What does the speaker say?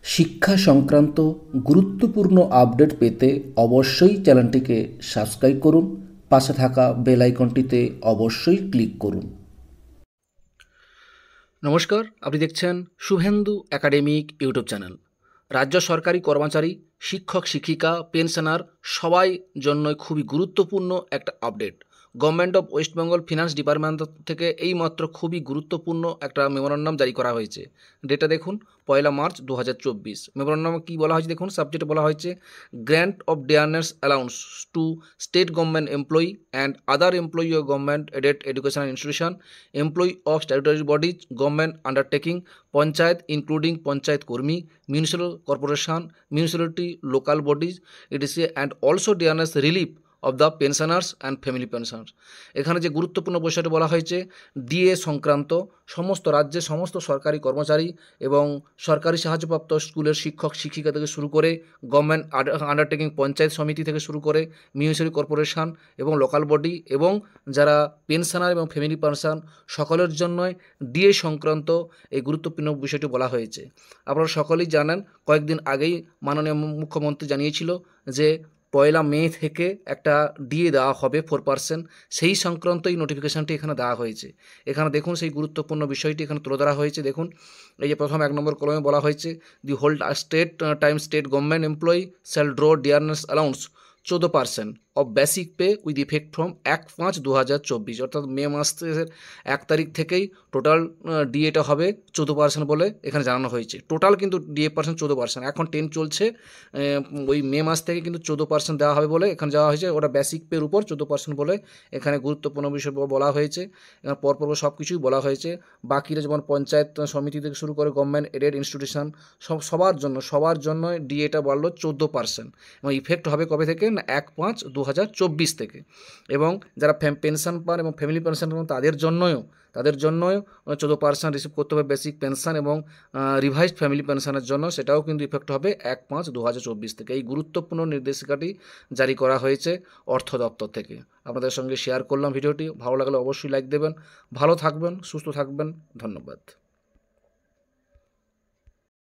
শিক্ষা সংক্রান্ত গুরুত্বপূর্ণ আপডেট পেতে অবশ্যই চ্যানেলটিকে সাবস্ক্রাইব করুন, পাশে থাকা বেল আইকনটিতে অবশ্যই ক্লিক করুন। নমস্কার, আপনি দেখছেন শুভেন্দু একাডেমিক ইউটিউব চ্যানেল। রাজ্য সরকারি কর্মচারী, শিক্ষক শিক্ষিকা, পেনশনার সবাই জন্যই খুবই গুরুত্বপূর্ণ একটা update. Government of West Bengal finance department থেকে এইমাত্র খুবই গুরুত্বপূর্ণ একটা মেমোরান্ডাম জারি করা হয়েছে। ডেটা দেখুন, 1 মার্চ 2024। মেমোরান্ডামে কী বলা হয়েছে দেখুন, সাবজেক্টে বলা হয়েছে grant of dearness allowance to state government employee and other employee of government aided educational institution, employee of statutory bodies, government undertaking, panchayat including panchayat কর্মী, municipal corporation, municipality, local bodies, EDC and also dearness relief of the pensioners and family pensioners. এখানে যে গুরুত্বপূর্ণ বিষয়টি বলা হয়েছে, DA সংক্রান্ত সমস্ত রাজ্যের সমস্ত সরকারি কর্মচারী এবং সরকারি সাহায্যপ্রাপ্ত স্কুলের শিক্ষক শিক্ষিকা থেকে শুরু করে গভর্নমেন্ট আন্ডারটেকিং পঞ্চায়েত সমিতি থেকে শুরু করে মিউনিসিপ্যাল কর্পোরেশন এবং লোকাল বডি এবং যারা পেনশনার এবং ফ্যামিলি পেনশন সকলের জন্যই ডিএ সংক্রান্ত এই গুরুত্বপূর্ণ বিষয়টি বলা হয়েছে। আপনারা সকলেই জানেন, কয়েকদিন আগেই মাননীয় মুখ্যমন্ত্রী জানিয়েছিল যে 1 মে থেকে একটা ডিএ দেওয়া হবে 4%, সেই সংক্রান্ত এই নোটিফিকেশানটি এখানে দেওয়া হয়েছে। এখানে দেখুন সেই গুরুত্বপূর্ণ বিষয়টি এখানে তুলে ধরা হয়েছে। দেখুন, এই যে প্রথম 1 নম্বর কলমে বলা হয়েছে, the whole state government employee shall draw dearness allowance 14% of basic pay with effect from 1/5/2024, অর্থাৎ মে মাসের 1 তারিখ থেকেই টোটাল ডিএটা হবে 14% বলে এখানে জানানো হয়েছে। টোটাল কিন্তু ডিএ পার্সেন্ট 14%, এখন 10 চলছে, ওই মে মাস থেকে কিন্তু 14% দেওয়া হবে বলে এখানে যাওয়া হয়েছে। ওটা বেসিক পের উপর 14% বলে এখানে গুরুত্বপূর্ণ বিষয় বলা হয়েছে। এখানে পরপর সব কিছুই বলা হয়েছে। বাকিরা যেমন পঞ্চায়েত সমিতি থেকে শুরু করে গভর্নমেন্ট এডেড ইনস্টিটিউশন সবার জন্য ডিএটা বাড়লো 14%, এবং ইফেক্ট হবে কবে থেকে না 1/5/2024 থেকে। এবং যারা পেনশন পান এবং ফ্যামিলি পেনশন পান তাদের জন্যও 14% রিসিভ করতে হবে বেসিক পেনশন, এবং রিভাইজড ফ্যামিলি পেনশনের জন্য সেটাও কিন্তু ইফেক্ট হবে 1/5/2024 থেকে। এই গুরুত্বপূর্ণ নির্দেশিকাটি জারি করা হয়েছে অর্থ দপ্তর থেকে। আপনাদের সঙ্গে শেয়ার করলাম ভিডিওটি। ভালো লাগলে অবশ্যই লাইক দেবেন। ভালো থাকবেন, সুস্থ থাকবেন। ধন্যবাদ।